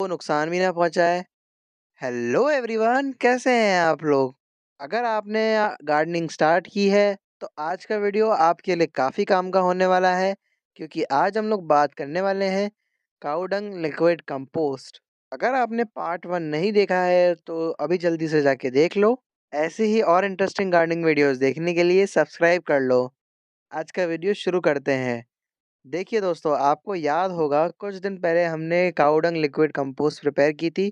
को नुकसान भी ना पहुंचाए। हेलो एवरीवन, कैसे हैं आप लोग? अगर आपने गार्डनिंग स्टार्ट की है तो आज का वीडियो आपके लिए काफ़ी काम का होने वाला है, क्योंकि आज हम लोग बात करने वाले हैं काऊ डंग लिक्विड कंपोस्ट। अगर आपने पार्ट 1 नहीं देखा है तो अभी जल्दी से जाके देख लो। ऐसे ही और इंटरेस्टिंग गार्डनिंग वीडियोस देखने के लिए सब्सक्राइब कर लो। आज का वीडियो शुरू करते हैं। देखिए दोस्तों, आपको याद होगा कुछ दिन पहले हमने काऊ डंग लिक्विड कंपोस्ट प्रिपेयर की थी।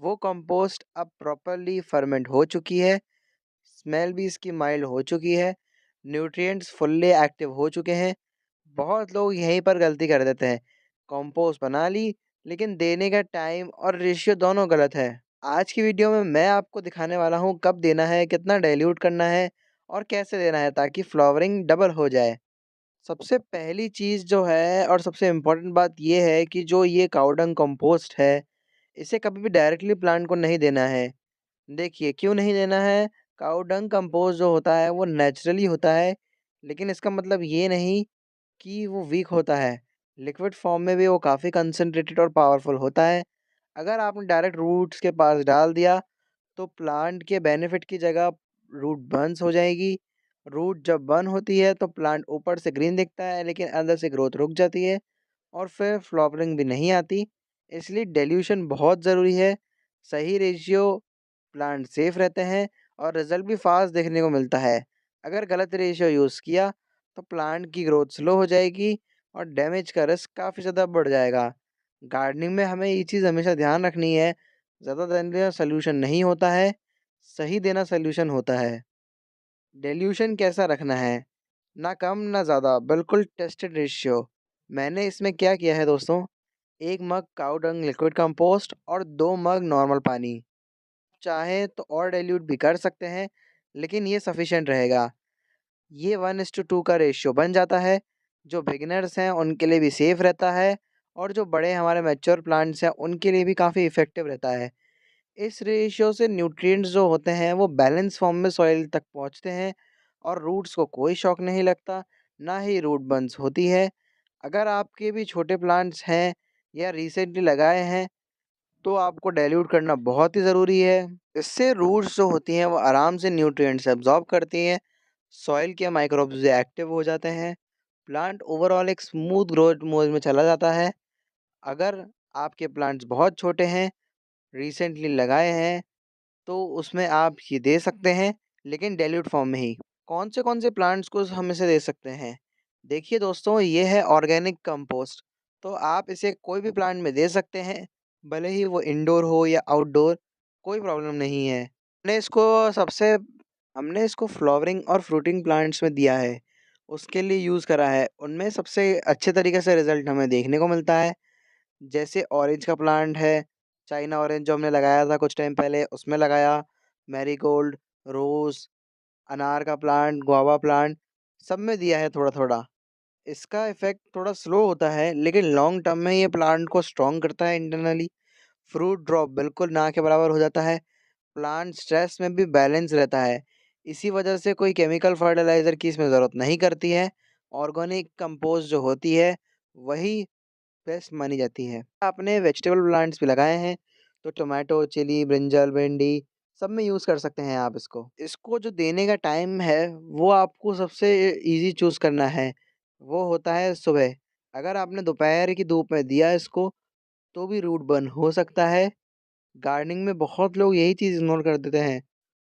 वो कंपोस्ट अब प्रॉपर्ली फर्मेंट हो चुकी है, स्मेल भी इसकी माइल्ड हो चुकी है, न्यूट्रिएंट्स फुल्ली एक्टिव हो चुके हैं। बहुत लोग यहीं पर गलती कर देते हैं, कंपोस्ट बना ली लेकिन देने का टाइम और रेशियो दोनों गलत है। आज की वीडियो में मैं आपको दिखाने वाला हूँ कब देना है, कितना डाइल्यूट करना है और कैसे देना है ताकि फ्लावरिंग डबल हो जाए। सबसे पहली चीज़ जो है और सबसे इम्पोर्टेंट बात ये है कि जो ये काऊ डंग कंपोस्ट है, इसे कभी भी डायरेक्टली प्लांट को नहीं देना है। देखिए क्यों नहीं देना है? काऊ डंग कंपोस्ट जो होता है वो नेचुरली होता है, लेकिन इसका मतलब ये नहीं कि वो वीक होता है। लिक्विड फॉर्म में भी वो काफ़ी कंसंट्रेटेड और पावरफुल होता है। अगर आपने डायरेक्ट रूट्स के पास डाल दिया तो प्लांट के बेनिफिट की जगह रूट बर्न्स हो जाएगी। रूट जब बर्न होती है तो प्लांट ऊपर से ग्रीन दिखता है लेकिन अंदर से ग्रोथ रुक जाती है और फिर फ्लावरिंग भी नहीं आती। इसलिए डिल्यूशन बहुत ज़रूरी है। सही रेशियो, प्लांट सेफ रहते हैं और रिजल्ट भी फास्ट देखने को मिलता है। अगर गलत रेशियो यूज़ किया तो प्लांट की ग्रोथ स्लो हो जाएगी और डैमेज का रिस्क काफ़ी ज़्यादा बढ़ जाएगा। गार्डनिंग में हमें ये चीज़ हमेशा ध्यान रखनी है, ज़्यादा देना सॉल्यूशन नहीं होता है, सही देना सॉल्यूशन होता है। डिल्यूशन कैसा रखना है? ना कम ना ज़्यादा, बिल्कुल टेस्टेड रेशियो। मैंने इसमें क्या किया है दोस्तों, 1 मग काऊ डंग लिक्विड कंपोस्ट और 2 मग नॉर्मल पानी। चाहें तो और डाइल्यूट भी कर सकते हैं, लेकिन ये सफिशिएंट रहेगा। ये 1:2 का रेशियो बन जाता है। जो बिगिनर्स हैं उनके लिए भी सेफ रहता है और जो बड़े हमारे मैच्योर प्लांट्स हैं उनके लिए भी काफ़ी इफ़ेक्टिव रहता है। इस रेशियो से न्यूट्रिएंट्स जो होते हैं वो बैलेंस फॉर्म में सॉइल तक पहुंचते हैं और रूट्स को कोई शॉक नहीं लगता, ना ही रूट बर्न्स होती है। अगर आपके भी छोटे प्लांट्स हैं या रिसेंटली लगाए हैं तो आपको डाइल्यूट करना बहुत ही ज़रूरी है। इससे रूट्स जो होती हैं वो आराम से न्यूट्रिएंट्स एब्जॉर्ब करती हैं, सॉइल के माइक्रोब्स एक्टिव हो जाते हैं, प्लांट ओवरऑल एक स्मूथ ग्रोथ मोड में चला जाता है। अगर आपके प्लांट्स बहुत छोटे हैं, रिसेंटली लगाए हैं, तो उसमें आप ये दे सकते हैं, लेकिन डाइल्यूट फॉर्म में ही। कौन से प्लांट्स को हम इसे दे सकते हैं? देखिए दोस्तों, ये है ऑर्गेनिक कंपोस्ट। तो आप इसे कोई भी प्लांट में दे सकते हैं, भले ही वो इंडोर हो या आउटडोर, कोई प्रॉब्लम नहीं है। सबसे हमने इसको फ्लावरिंग और फ्रूटिंग प्लांट्स में दिया है, उसके लिए यूज़ करा है। उनमें सबसे अच्छे तरीके से रिज़ल्ट हमें देखने को मिलता है। जैसे ऑरेंज का प्लांट है, चाइना ऑरेंज जो हमने लगाया था कुछ टाइम पहले उसमें लगाया, मैरीगोल्ड, रोज़, अनार का प्लांट, गुआवा प्लांट, सब में दिया है थोड़ा-थोड़ा। इसका इफ़ेक्ट थोड़ा स्लो होता है लेकिन लॉन्ग टर्म में ये प्लांट को स्ट्रॉन्ग करता है इंटरनली। फ्रूट ड्रॉप बिल्कुल ना के बराबर हो जाता है। प्लांट स्ट्रेस में भी बैलेंस रहता है। इसी वजह से कोई केमिकल फर्टिलाइज़र की इसमें ज़रूरत नहीं करती है। ऑर्गेनिक कंपोस्ट जो होती है वही बेस्ट मानी जाती है। आपने वेजिटेबल प्लांट्स भी लगाए हैं तो टोमेटो, चिली, ब्रिंजल, भिंडी सब में यूज़ कर सकते हैं आप इसको। इसको जो देने का टाइम है वो आपको सबसे ईज़ी चूज़ करना है। वो होता है सुबह। अगर आपने दोपहर की धूप में दिया इसको तो भी रूट बर्न हो सकता है। गार्डनिंग में बहुत लोग यही चीज़ इग्नोर कर देते हैं।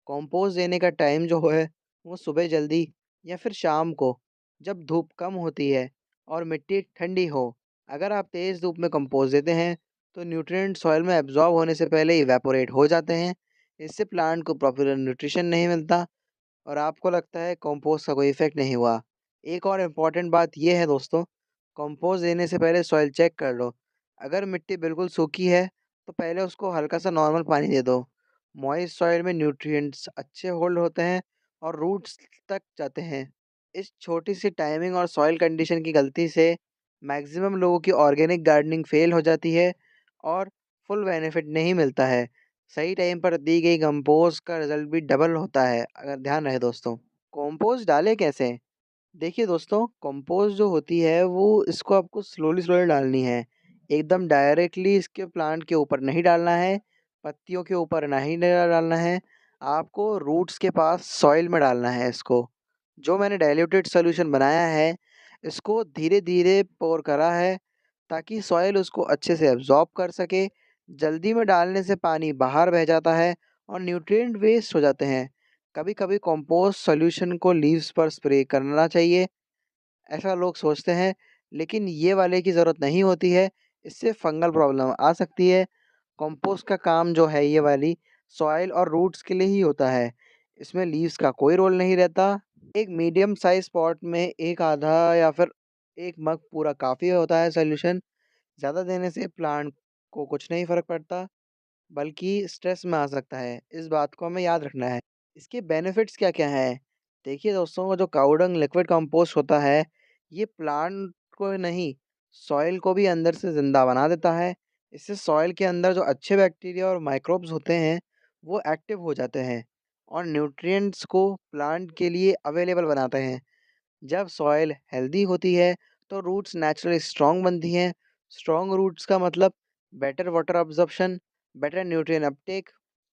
कंपोस्ट देने का टाइम जो है वो सुबह जल्दी या फिर शाम को, जब धूप कम होती है और मिट्टी ठंडी हो। अगर आप तेज़ धूप में कंपोस्ट देते हैं तो न्यूट्रिएंट सॉइल में एब्जॉर्ब होने से पहले इवेपोरेट हो जाते हैं। इससे प्लांट को प्रॉपर न्यूट्रिशन नहीं मिलता और आपको लगता है कंपोस्ट का कोई इफ़ेक्ट नहीं हुआ। एक और इम्पॉर्टेंट बात ये है दोस्तों, कंपोस्ट देने से पहले सॉइल चेक कर लो। अगर मिट्टी बिल्कुल सूखी है तो पहले उसको हल्का सा नॉर्मल पानी दे दो। मॉइस्ट सॉइल में न्यूट्रिएंट्स अच्छे होल्ड होते हैं और रूट्स तक जाते हैं। इस छोटी सी टाइमिंग और सॉइल कंडीशन की गलती से मैक्सिमम लोगों की ऑर्गेनिक गार्डनिंग फेल हो जाती है और फुल बेनिफिट नहीं मिलता है। सही टाइम पर दी गई कंपोस्ट का रिजल्ट भी डबल होता है, अगर ध्यान रहे दोस्तों। कंपोस्ट डालें कैसे? देखिए दोस्तों, कंपोस्ट जो होती है वो इसको आपको स्लोली स्लोली डालनी है। एकदम डायरेक्टली इसके प्लांट के ऊपर नहीं डालना है, पत्तियों के ऊपर नहीं डालना है, आपको रूट्स के पास सॉइल में डालना है इसको। जो मैंने डाइल्यूटेड सॉल्यूशन बनाया है, इसको धीरे-धीरे पोर करा है ताकि सॉइल उसको अच्छे से एब्ज़ॉर्ब कर सके। जल्दी में डालने से पानी बाहर बह जाता है और न्यूट्रिएंट वेस्ट हो जाते हैं। कभी-कभी कंपोस्ट सॉल्यूशन को लीव्स पर स्प्रे करना चाहिए, ऐसा लोग सोचते हैं, लेकिन ये वाले की ज़रूरत नहीं होती है, इससे फंगल प्रॉब्लम आ सकती है। कंपोस्ट का काम जो है ये वाली सॉइल और रूट्स के लिए ही होता है, इसमें लीव्स का कोई रोल नहीं रहता। एक मीडियम साइज़ पॉट में एक आधा या फिर 1 मग पूरा काफ़ी होता है सॉल्यूशन। ज़्यादा देने से प्लांट को कुछ नहीं फ़र्क पड़ता, बल्कि स्ट्रेस में आ सकता है। इस बात को हमें याद रखना है। इसके बेनिफिट्स क्या-क्या हैं? देखिए दोस्तों, जो काऊ डंग लिक्विड कंपोस्ट होता है, ये प्लांट को नहीं, सॉइल को भी अंदर से ज़िंदा बना देता है। इससे सॉइल के अंदर जो अच्छे बैक्टीरिया और माइक्रोब्स होते हैं, वो एक्टिव हो जाते हैं और न्यूट्रिएंट्स को प्लांट के लिए अवेलेबल बनाते हैं। जब सॉइल हेल्दी होती है, तो रूट्स नेचुरली स्ट्रॉन्ग बनती हैं। स्ट्रॉन्ग रूट्स का मतलब better water absorption, better nutrient Uptake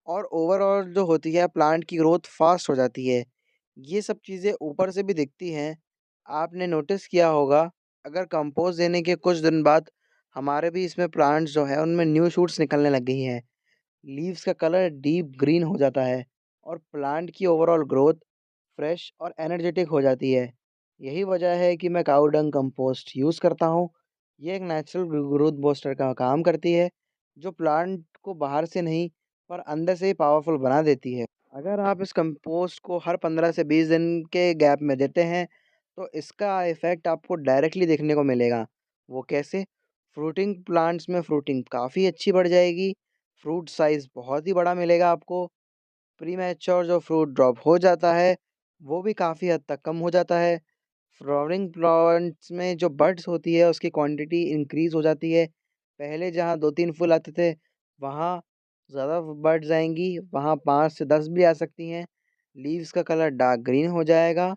और ओवरऑल जो होती है प्लांट की ग्रोथ फास्ट हो जाती है। ये सब चीज़ें ऊपर से भी दिखती हैं। आपने नोटिस किया होगा, अगर कंपोस्ट देने के कुछ दिन बाद हमारे भी इसमें प्लांट्स जो है उनमें न्यू शूट्स निकलने लग गई हैं। लीव्स का कलर डीप ग्रीन हो जाता है और प्लांट की ओवरऑल ग्रोथ फ्रेश और एनर्जेटिक हो जाती है। यही वजह है कि मैं काऊ डंग कंपोस्ट यूज़ करता हूँ। ये एक नेचुरल ग्रोथ बूस्टर का काम करती है, जो प्लांट को बाहर से नहीं पर अंदर से ही पावरफुल बना देती है। अगर आप इस कंपोस्ट को हर 15 से 20 दिन के गैप में देते हैं, तो इसका इफ़ेक्ट आपको डायरेक्टली देखने को मिलेगा। वो कैसे? फ्रूटिंग प्लांट्स में फ्रूटिंग काफ़ी अच्छी बढ़ जाएगी, फ्रूट साइज़ बहुत ही बड़ा मिलेगा आपको। प्रीमैच्योर जो फ्रूट ड्रॉप हो जाता है, वो भी काफ़ी हद तक कम हो जाता है। फ्लावरिंग प्लांट्स में जो बड्स होती है, उसकी क्वांटिटी इंक्रीज़ हो जाती है। पहले जहाँ 2-3 फूल आते थे, वहाँ ज़्यादा बड्स आएँगी, वहाँ 5 से 10 भी आ सकती हैं। लीव्स का कलर डार्क ग्रीन हो जाएगा।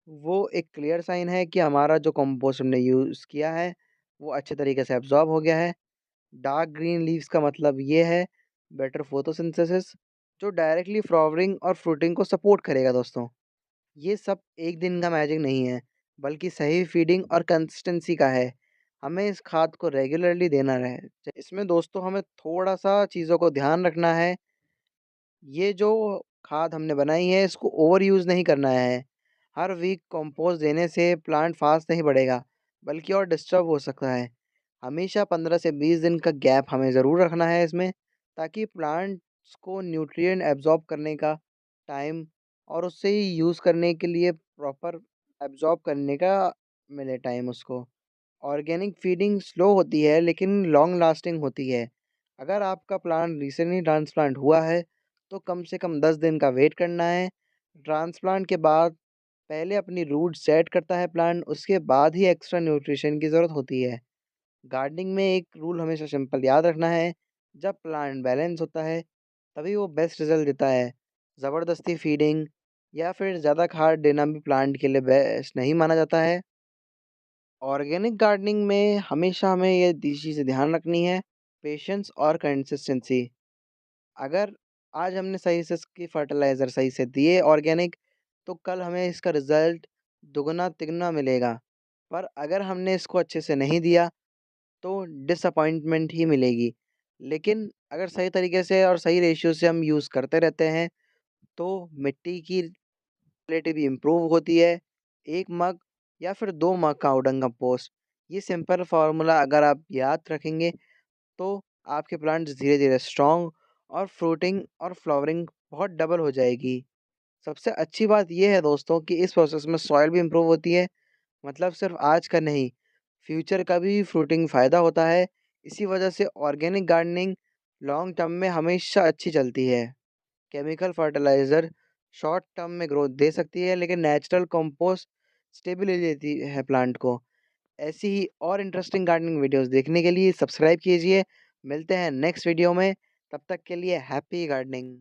वो एक क्लियर साइन है कि हमारा जो कंपोस्ट हमने यूज़ किया है, वो अच्छे तरीके से एब्ज़ॉर्ब हो गया है। डार्क ग्रीन लीव्स का मतलब ये है बेटर फोटोसिंथेसिस, जो डायरेक्टली फ्लावरिंग और फ्रूटिंग को सपोर्ट करेगा दोस्तों। ये सब एक दिन का मैजिक नहीं है, बल्कि सही फीडिंग और कंसिस्टेंसी का है। हमें इस खाद को रेगुलरली देना रहे। इसमें दोस्तों हमें थोड़ा-सा चीज़ों को ध्यान रखना है। ये जो खाद हमने बनाई है, इसको ओवर यूज़ नहीं करना है। हर वीक कंपोस्ट देने से प्लांट फास्ट नहीं बढ़ेगा, बल्कि और डिस्टर्ब हो सकता है। हमेशा 15 से 20 दिन का गैप हमें ज़रूर रखना है इसमें, ताकि प्लांट्स को न्यूट्रिएंट एब्ज़ॉर्ब करने का टाइम और उससे ही यूज़ करने के लिए प्रॉपर एब्ज़ॉर्ब करने का मिले टाइम उसको। ऑर्गेनिक फीडिंग स्लो होती है लेकिन लॉन्ग लास्टिंग होती है। अगर आपका प्लांट रिसेंटली ट्रांसप्लांट हुआ है, तो कम से कम 10 दिन का वेट करना है। ट्रांसप्लांट के बाद पहले अपनी रूट सेट करता है प्लांट, उसके बाद ही एक्स्ट्रा न्यूट्रिशन की ज़रूरत होती है। गार्डनिंग में एक रूल हमेशा सिंपल याद रखना है, जब प्लांट बैलेंस होता है, तभी वो बेस्ट रिज़ल्ट देता है। ज़बरदस्ती फीडिंग या फिर ज़्यादा खाद देना भी प्लांट के लिए बेस्ट नहीं माना जाता है। ऑर्गेनिक गार्डनिंग में हमेशा हमें ये चीज़ें ध्यान रखनी है, पेशेंस और कंसिस्टेंसी। अगर आज हमने सही से इसकी फर्टिलाइज़र सही से दिए ऑर्गेनिक, तो कल हमें इसका रिज़ल्ट दुगना-तिगुना मिलेगा। पर अगर हमने इसको अच्छे से नहीं दिया, तो डिसअपॉइंटमेंट ही मिलेगी। लेकिन अगर सही तरीके से और सही रेशियो से हम यूज़ करते रहते हैं, तो मिट्टी की क्वालिटी भी इम्प्रूव होती है। 1 मग या फिर 2 मग काऊ डंग कंपोस्ट, ये सिंपल फ़ॉर्मूला अगर आप याद रखेंगे, तो आपके प्लांट्स धीरे-धीरे स्ट्रॉन्ग और फ्रूटिंग और फ्लावरिंग बहुत डबल हो जाएगी। सबसे अच्छी बात ये है दोस्तों कि इस प्रोसेस में सॉइल भी इम्प्रूव होती है, मतलब सिर्फ़ आज का नहीं, फ्यूचर का भी फ्रूटिंग फ़ायदा होता है। इसी वजह से ऑर्गेनिक गार्डनिंग लॉन्ग टर्म में हमेशा अच्छी चलती है। केमिकल फर्टिलाइज़र शॉर्ट टर्म में ग्रोथ दे सकती है, लेकिन नेचुरल कंपोस्ट स्टेबिलिटी देती है प्लांट को। ऐसी ही और इंटरेस्टिंग गार्डनिंग वीडियोज़ देखने के लिए सब्सक्राइब कीजिए। मिलते हैं नेक्स्ट वीडियो में, तब तक के लिए हैप्पी गार्डनिंग।